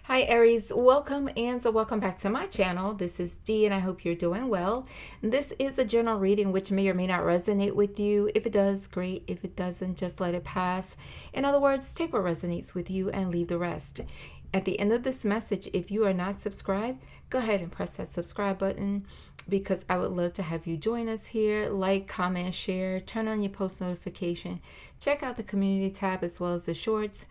Hi Aries, welcome and welcome back to my channel. This is Dee and I hope you're doing well. This is a general reading which may or may not resonate with you. If it does, great. If it doesn't, just let it pass. In other words, take what resonates with you and leave the rest. At the end of this message, if you are not subscribed, go ahead and press that subscribe button because I would love to have you join us here. Like, comment, share, turn on your post notification. Check out the community tab as well as the shorts.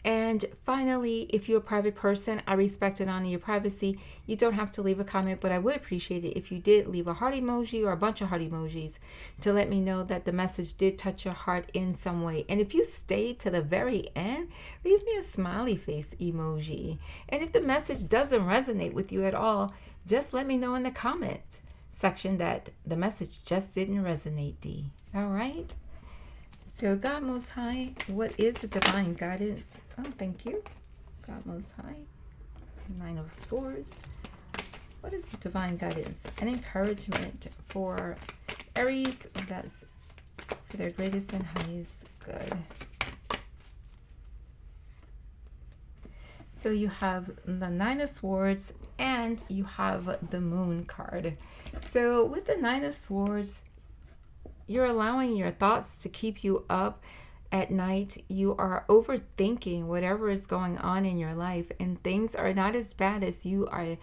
And finally, if you're a private person, I respect and honor your privacy. You don't have to leave a comment, but I would appreciate it if you did leave a heart emoji or a bunch of heart emojis to let me know that the message did touch your heart in some way. And if you stayed to the very end, leave me a smiley face emoji. And if the message doesn't resonate with you at all, just let me know in the comment section that the message just didn't resonate, D. All right? So, God Most High, what is the divine guidance? Oh, thank you. God Most High. Nine of Swords. What is the divine guidance and encouragement for Aries? That's for their greatest and highest good. So you have the Nine of Swords and you have the Moon card. So with the Nine of Swords, you're allowing your thoughts to keep you up at night. You are overthinking whatever is going on in your life, and things are not as bad as you are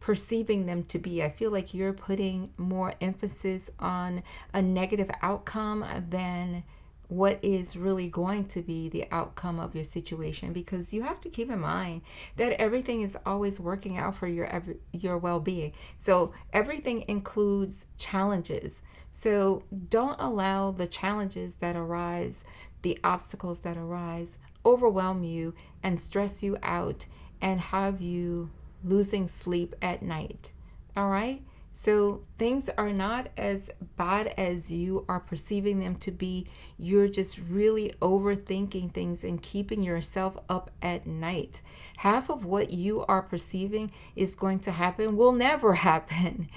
perceiving them to be. I feel like you're putting more emphasis on a negative outcome than what is really going to be the outcome of your situation, because you have to keep in mind that everything is always working out for your well-being. So everything includes challenges. So don't allow the challenges that arise, the obstacles that arise, overwhelm you and stress you out and have you losing sleep at night. All right? So things are not as bad as you are perceiving them to be. You're just really overthinking things and keeping yourself up at night. Half of what you are perceiving is going to happen will never happen.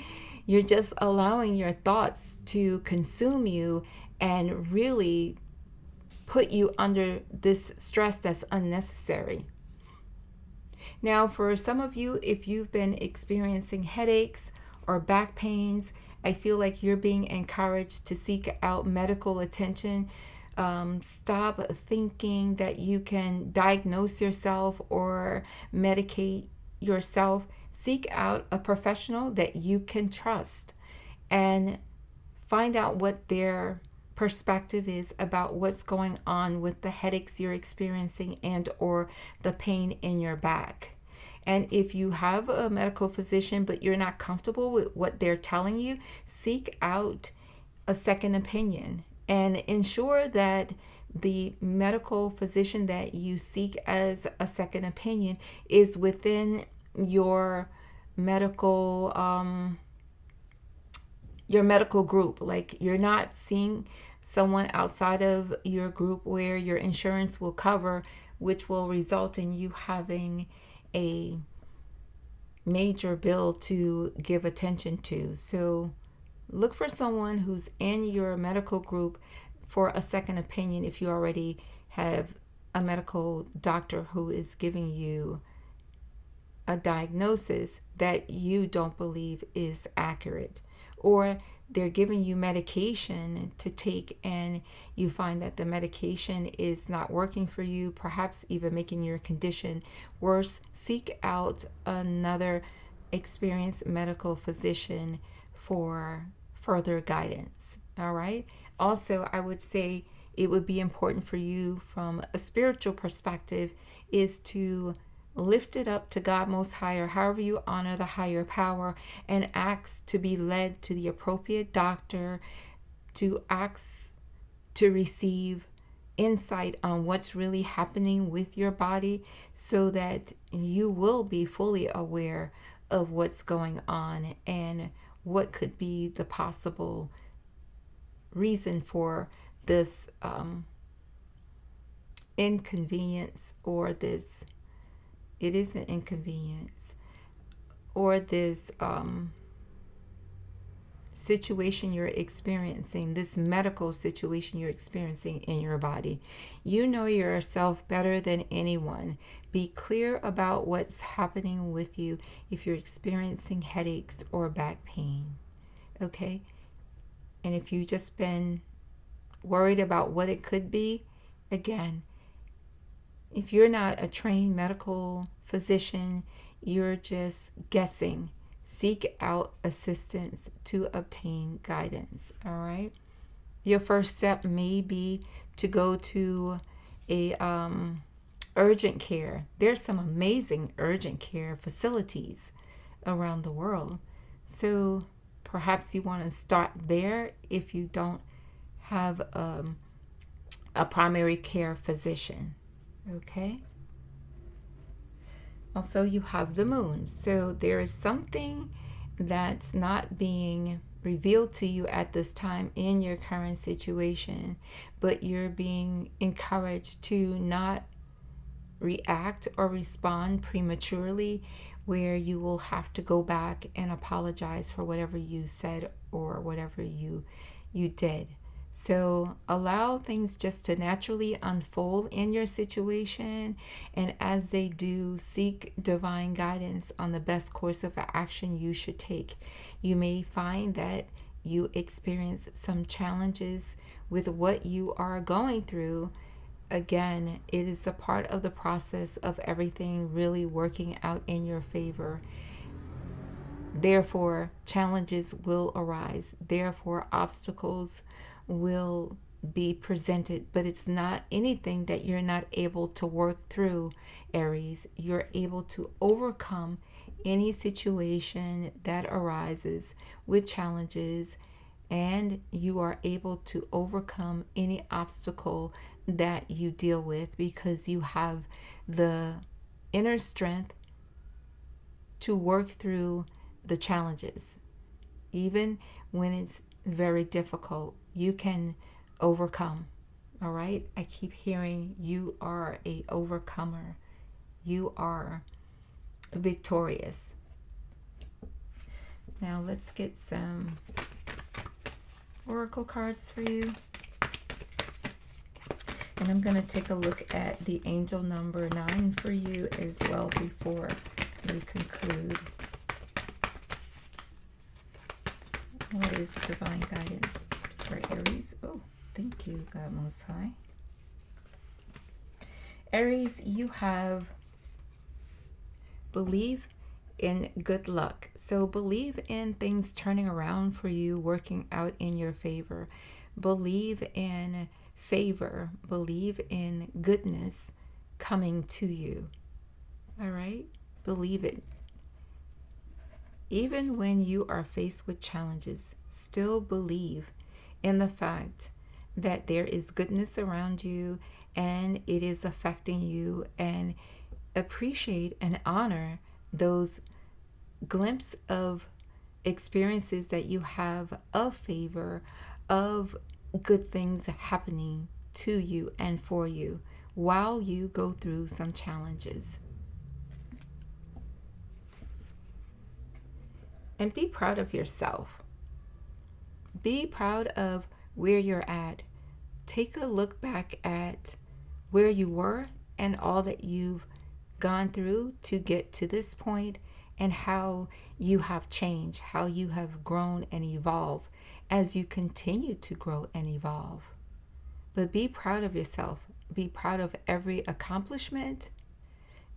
You're just allowing your thoughts to consume you and really put you under this stress that's unnecessary. Now, for some of you, if you've been experiencing headaches or back pains, I feel like you're being encouraged to seek out medical attention. Stop thinking that you can diagnose yourself or medicate yourself. Seek out a professional that you can trust and find out what their perspective is about what's going on with the headaches you're experiencing and or the pain in your back. And if you have a medical physician but you're not comfortable with what they're telling you, seek out a second opinion and ensure that the medical physician that you seek as a second opinion is within your medical group. Like, you're not seeing someone outside of your group where your insurance will cover, which will result in you having a major bill to give attention to. So look for someone who's in your medical group for a second opinion if you already have a medical doctor who is giving you a diagnosis that you don't believe is accurate, or they're giving you medication to take and you find that the medication is not working for you, perhaps even making your condition worse. Seek out another experienced medical physician for further guidance. All right. Also, I would say it would be important for you from a spiritual perspective is to lift it up to God Most High, or however you honor the higher power, and ask to be led to the appropriate doctor, to ask to receive insight on what's really happening with your body so that you will be fully aware of what's going on and what could be the possible reason for this inconvenience, or this, it is an inconvenience, or this situation you're experiencing, this medical situation you're experiencing in your body. You know yourself better than anyone. Be clear about what's happening with you if you're experiencing headaches or back pain. Okay? And if you've just been worried about what it could be, again, if you're not a trained medical physician, you're just guessing. Seek out assistance to obtain guidance. All right. Your first step may be to go to a urgent care. There's some amazing urgent care facilities around the world. So perhaps you want to start there if you don't have a primary care physician. Okay. Also, you have the moon. So there is something that's not being revealed to you at this time in your current situation, but you're being encouraged to not react or respond prematurely, where you will have to go back and apologize for whatever you said or whatever you did. So allow things just to naturally unfold in your situation, and as they do, seek divine guidance on the best course of action you should take. You may find that you experience some challenges with what you are going through. Again, it is a part of the process of everything really working out in your favor. Therefore, challenges will arise. Therefore, obstacles will be presented, but it's not anything that you're not able to work through, Aries. You're able to overcome any situation that arises with challenges, and you are able to overcome any obstacle that you deal with because you have the inner strength to work through the challenges. Even when it's very difficult, you can overcome. All right? I keep hearing you are a overcomer. You are victorious. Now let's get some oracle cards for you. And I'm going to take a look at the angel number 9 for you as well before we conclude. What is divine guidance for Aries? Oh, thank you, God Most High. Aries, you have believe in good luck. So believe in things turning around for you, working out in your favor. Believe in favor. Believe in goodness coming to you. All right? Believe it. Even when you are faced with challenges, still believe in the fact that there is goodness around you and it is affecting you, and appreciate and honor those glimpses of experiences that you have of favor, of good things happening to you and for you while you go through some challenges. And be proud of yourself. Be proud of where you're at. Take a look back at where you were and all that you've gone through to get to this point, and how you have changed, how you have grown and evolved as you continue to grow and evolve. But be proud of yourself. Be proud of every accomplishment,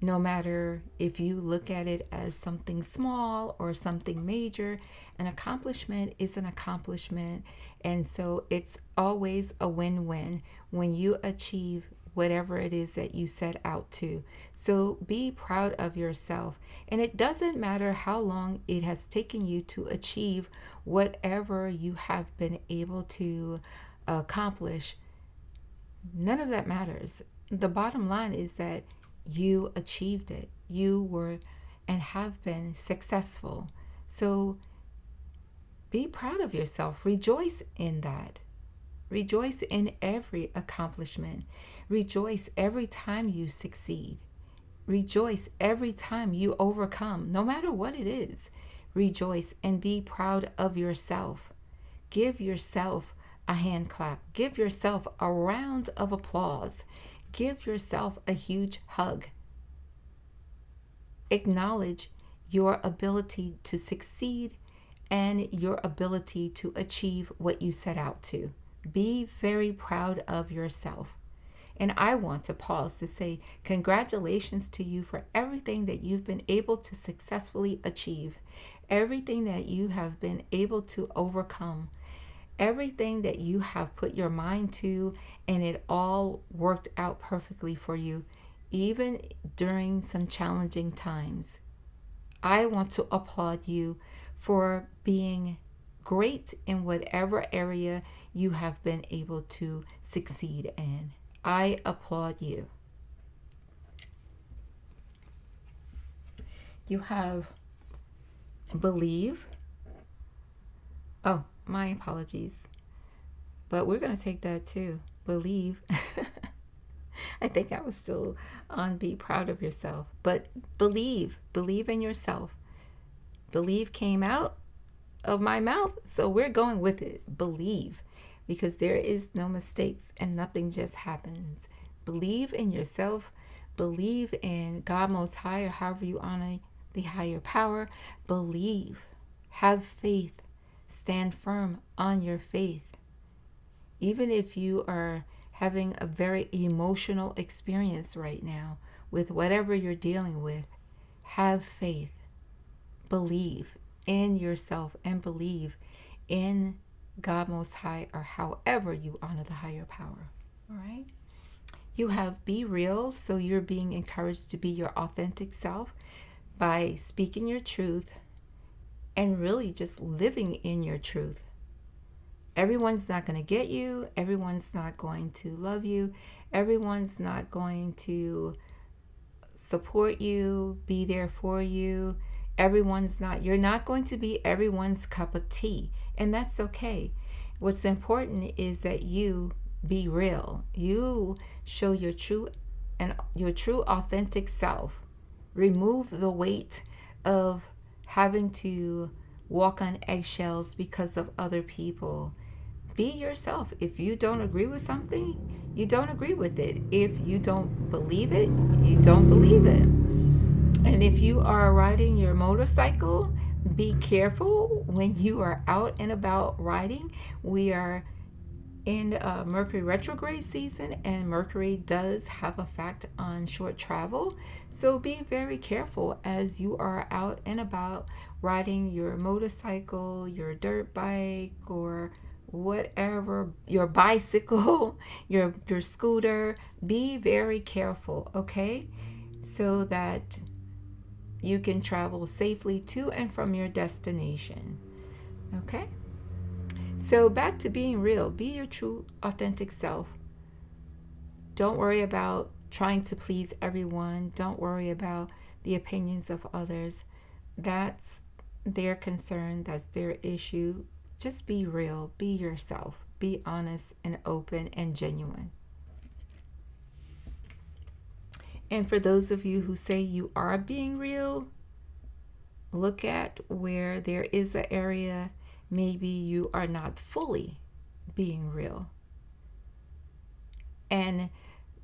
no matter if you look at it as something small or something major. An accomplishment is an accomplishment. And so it's always a win-win when you achieve whatever it is that you set out to. So be proud of yourself. And it doesn't matter how long it has taken you to achieve whatever you have been able to accomplish. None of that matters. The bottom line is that you achieved it. You were and have been successful. So be proud of yourself. Rejoice in that. Rejoice in every accomplishment. Rejoice every time you succeed. Rejoice every time you overcome, no matter what it is. rejoice and be proud of yourself. Give yourself a hand clap. Give yourself a round of applause. Give yourself a huge hug. Acknowledge your ability to succeed and your ability to achieve what you set out to. Be very proud of yourself. And I want to pause to say congratulations to you for everything that you've been able to successfully achieve, everything that you have been able to overcome, everything that you have put your mind to, and it all worked out perfectly for you, even during some challenging times. I want to applaud you for being great in whatever area you have been able to succeed in. I applaud you. You have believe. Oh, my apologies. But we're going to take that too. Believe. I think I was still on be proud of yourself. But believe. Believe in yourself. Believe came out of my mouth, so we're going with it. Believe. Because there is no mistakes and nothing just happens. Believe in yourself. Believe in God Most High, or however you honor the higher power. Believe. Have faith. Stand firm on your faith. Even if you are having a very emotional experience right now with whatever you're dealing with, have faith. Believe in yourself and believe in God Most High, or however you honor the higher power. All right. You have be real, so you're being encouraged to be your authentic self by speaking your truth and really just living in your truth. Everyone's not going to get you. Everyone's not going to love you. Everyone's not going to support you, be there for you. You're not going to be everyone's cup of tea, and that's okay. What's important is that you be real. You show your true authentic self. Remove the weight of having to walk on eggshells because of other people. Be yourself. If you don't agree with something, you don't agree with it. If you don't believe it, you don't believe it. And if you are riding your motorcycle, be careful when you are out and about riding. We are in Mercury retrograde season, and Mercury does have effect on short travel. So be very careful as you are out and about riding your motorcycle, your dirt bike, or whatever, your bicycle, your scooter. Be very careful, okay? So that you can travel safely to and from your destination. Okay? So back to being real. Be your true, authentic self. Don't worry about trying to please everyone. Don't worry about the opinions of others. That's their concern. That's their issue. Just be real. Be yourself. Be honest and open and genuine. And for those of you who say you are being real, look at where there is an area maybe you are not fully being real, and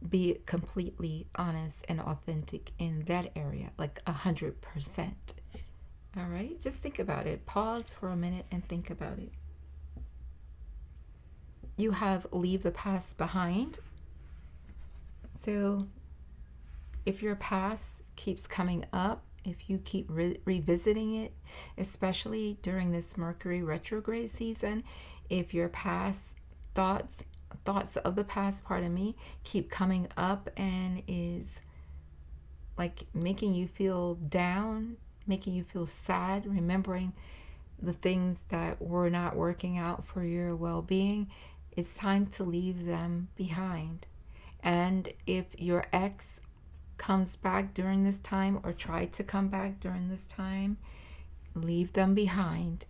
be completely honest and authentic in that area, like 100%. All right, just think about it. Pause for a minute and think about it. You have leave the past behind. So if your past keeps coming up, if you keep revisiting it, especially during this Mercury retrograde season, if your past thoughts of the past, keep coming up and is like making you feel down, making you feel sad, remembering the things that were not working out for your well-being, it's time to leave them behind. And if your ex comes back during this time, or tried to come back during this time, leave them behind,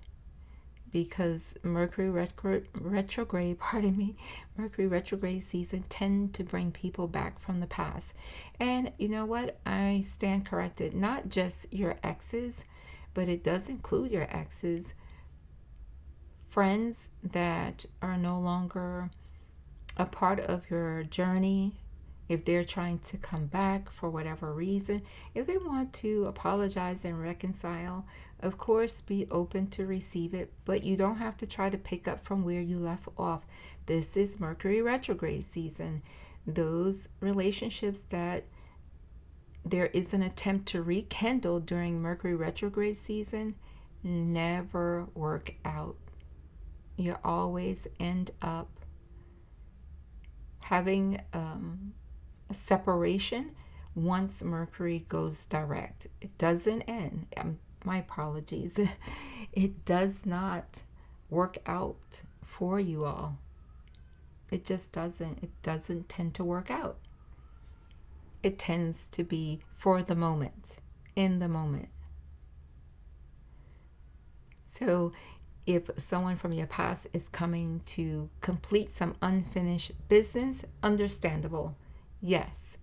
because Mercury retrograde season tend to bring people back from the past. And you know what? I stand corrected. Not just your exes, but it does include your exes, friends that are no longer a part of your journey. If they're trying to come back for whatever reason, if they want to apologize and reconcile, of course, be open to receive it, but you don't have to try to pick up from where you left off. This is Mercury retrograde season. Those relationships that there is an attempt to rekindle during Mercury retrograde season never work out. You always end up having a separation once Mercury goes direct. It doesn't end. My apologies. It does not work out for you all. It just doesn't. It doesn't tend to work out. It tends to be for the moment, in the moment. So if someone from your past is coming to complete some unfinished business, understandable. Yes,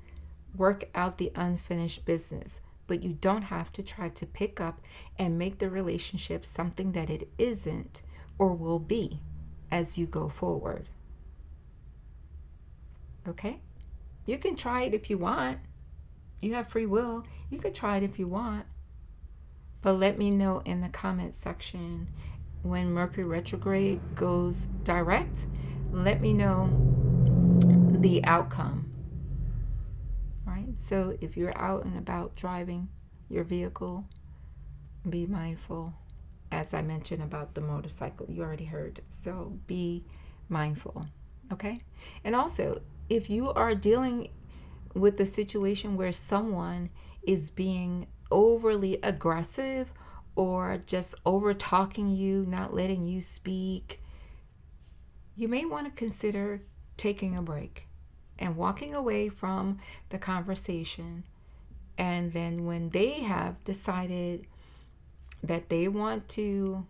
work out the unfinished business, but you don't have to try to pick up and make the relationship something that it isn't or will be as you go forward. Okay? You can try it if you want. You have free will. You could try it if you want. But let me know in the comment section when Mercury retrograde goes direct. Let me know the outcome. All right? So if you're out and about driving your vehicle, be mindful. As I mentioned about the motorcycle, you already heard. So be mindful. Okay? And also, if you are dealing with the situation where someone is being overly aggressive or just over talking you, not letting you speak, you may want to consider taking a break and walking away from the conversation. And then when they have decided that they want to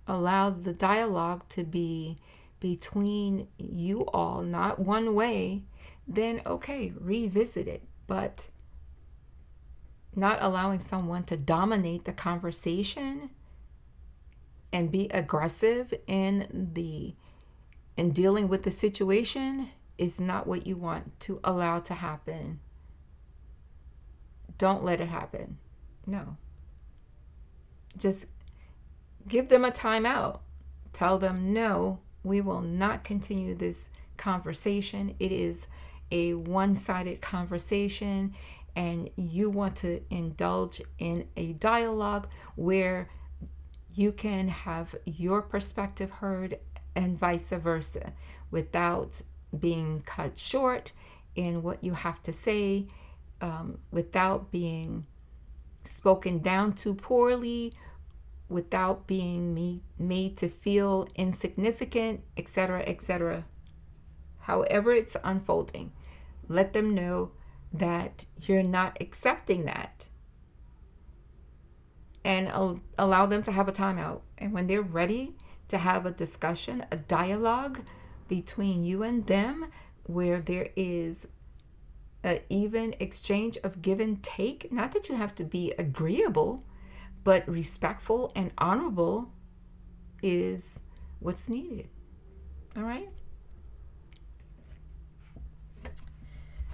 allow the dialogue to be between you all, not one way, then okay, revisit it. But not allowing someone to dominate the conversation and be aggressive in dealing with the situation is not what you want to allow to happen. Don't let it happen. No. Just give them a timeout. Tell them, no, we will not continue this conversation. It is a one-sided conversation, and you want to indulge in a dialogue where you can have your perspective heard and vice versa without being cut short in what you have to say, without being spoken down to poorly, without being made to feel insignificant, etc., etc. However it's unfolding, let them know that you're not accepting that, and allow them to have a timeout. And when they're ready to have a discussion, a dialogue between you and them, where there is an even exchange of give and take, not that you have to be agreeable, but respectful and honorable is what's needed. All right?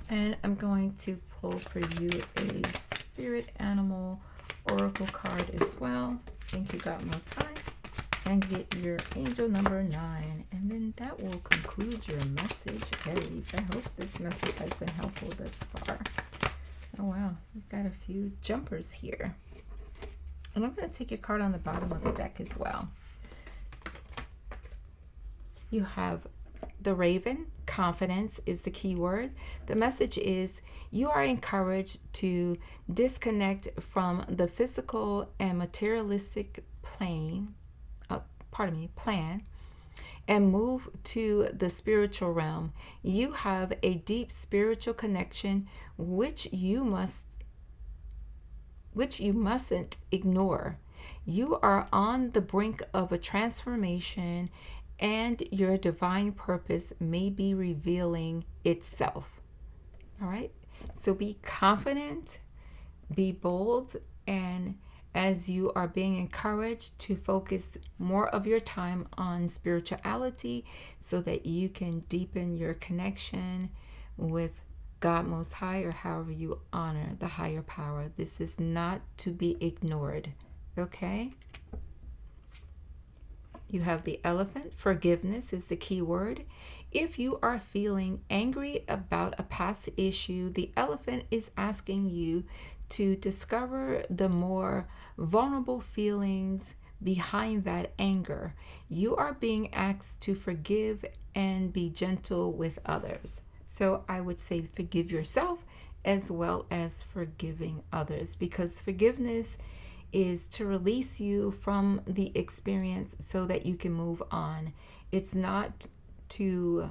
And I'm going to pull for you a spirit animal oracle card as well. Thank you, God Most High. And get your angel number 9. And then that will conclude your message, Aries. I hope this message has been helpful thus far. Oh, wow. We've got a few jumpers here. And I'm going to take your card on the bottom of the deck as well. You have the Raven. Confidence is the key word. The message is you are encouraged to disconnect from the physical and materialistic plan, and move to the spiritual realm. You have a deep spiritual connection which you mustn't ignore. You are on the brink of a transformation, and your divine purpose may be revealing itself. All right? So be confident, be bold, and as you are being encouraged to focus more of your time on spirituality so that you can deepen your connection with God Most High, or however you honor the higher power. This is not to be ignored, okay? You have the elephant. Forgiveness is the key word. If you are feeling angry about a past issue, the elephant is asking you to discover the more vulnerable feelings behind that anger. You are being asked to forgive and be gentle with others. So I would say forgive yourself as well as forgiving others, because forgiveness is to release you from the experience so that you can move on. It's not to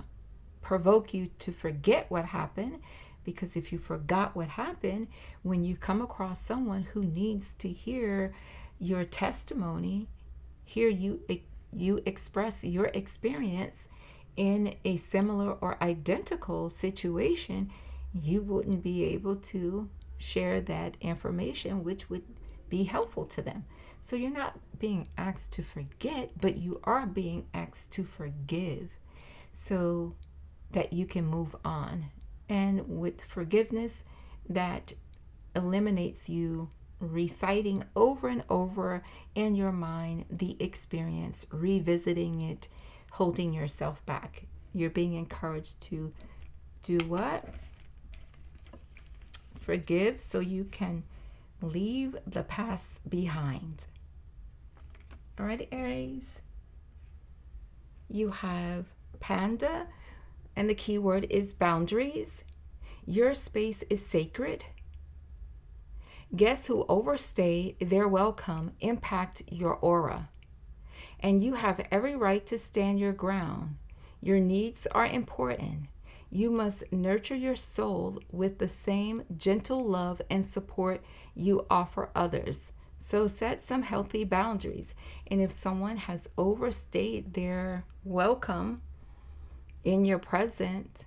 provoke you to forget what happened, because if you forgot what happened, when you come across someone who needs to hear your testimony, hear you express your experience in a similar or identical situation, you wouldn't be able to share that information, which would be helpful to them. So you're not being asked to forget, but you are being asked to forgive so that you can move on. And with forgiveness, that eliminates you reciting over and over in your mind the experience, revisiting it, holding yourself back. You're being encouraged to do what? Forgive so you can leave the past behind. All right, Aries. You have Panda, and the key word is boundaries. Your space is sacred. Guests who overstay their welcome impact your aura, and you have every right to stand your ground. Your needs are important. You must nurture your soul with the same gentle love and support you offer others. So set some healthy boundaries. And if someone has overstayed their welcome in your present,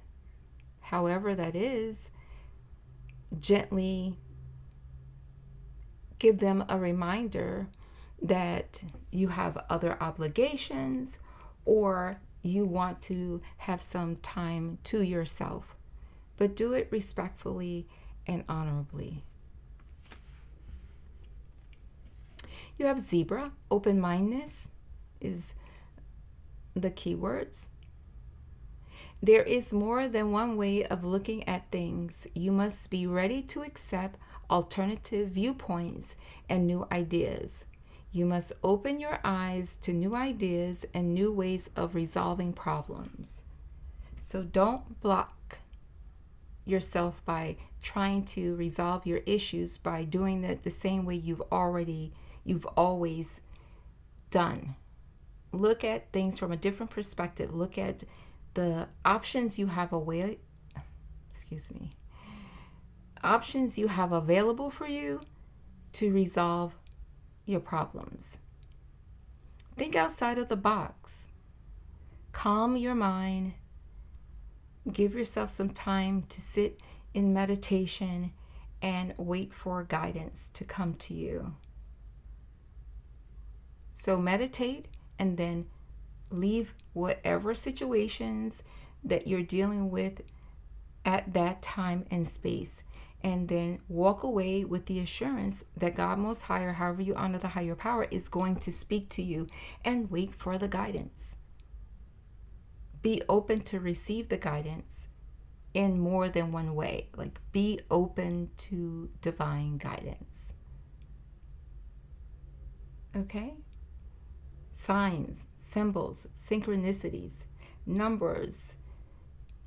however that is, gently give them a reminder that you have other obligations, or you want to have some time to yourself, but do it respectfully and honorably. You have Zebra. Open-mindedness is the keywords. There is more than one way of looking at things. You must be ready to accept alternative viewpoints and new ideas. You must open your eyes to new ideas and new ways of resolving problems. So don't block yourself by trying to resolve your issues by doing it the same way you've always done. Look at things from a different perspective. Look at the options you have options you have available for you to resolve your problems. Think outside of the box. Calm your mind. Give yourself some time to sit in meditation and wait for guidance to come to you. So meditate and then leave whatever situations that you're dealing with at that time and space, and then walk away with the assurance that God Most High, or however you honor the higher power, is going to speak to you, and wait for the guidance. Be open to receive the guidance in more than one way. Like, be open to divine guidance. Okay? Signs, symbols, synchronicities, numbers,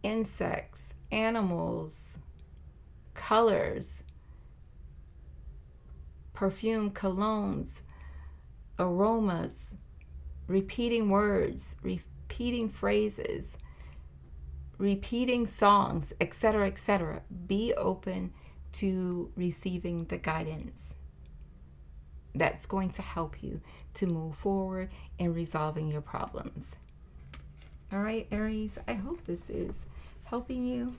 insects, animals, colors, perfume, colognes, aromas, repeating words, repeating phrases, repeating songs, etc., etc. Be open to receiving the guidance that's going to help you to move forward in resolving your problems. All right, Aries, I hope this is helping you.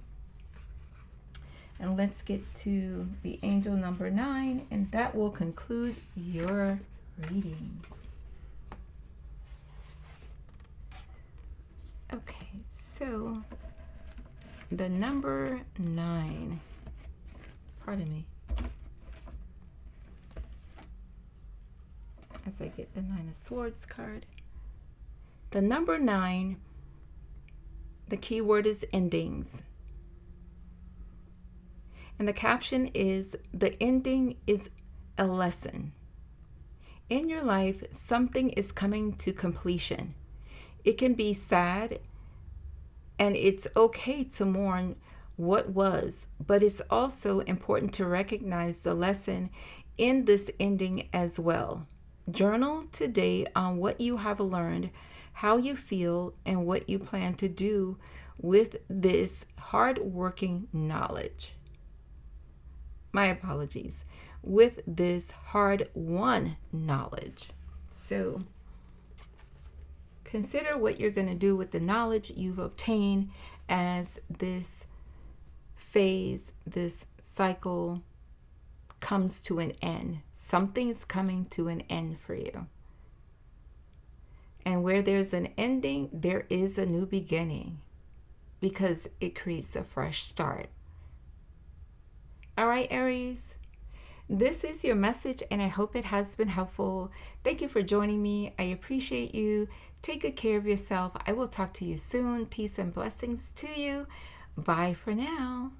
And let's get to the angel number 9, and that will conclude your reading. Okay, so the number 9, pardon me, as I get the 9 of Swords card. The number 9, the key word is endings. And the caption is, the ending is a lesson. In your life, something is coming to completion. It can be sad, and it's okay to mourn what was, but it's also important to recognize the lesson in this ending as well. Journal today on what you have learned, how you feel, and what you plan to do with this hard-working knowledge. My apologies. With this hard-won knowledge. So consider what you're going to do with the knowledge you've obtained as this phase, this cycle comes to an end. Something is coming to an end for you. And where there's an ending, there is a new beginning, because it creates a fresh start. All right, Aries, this is your message, and I hope it has been helpful. Thank you for joining me. I appreciate you. Take good care of yourself. I will talk to you soon. Peace and blessings to you. Bye for now.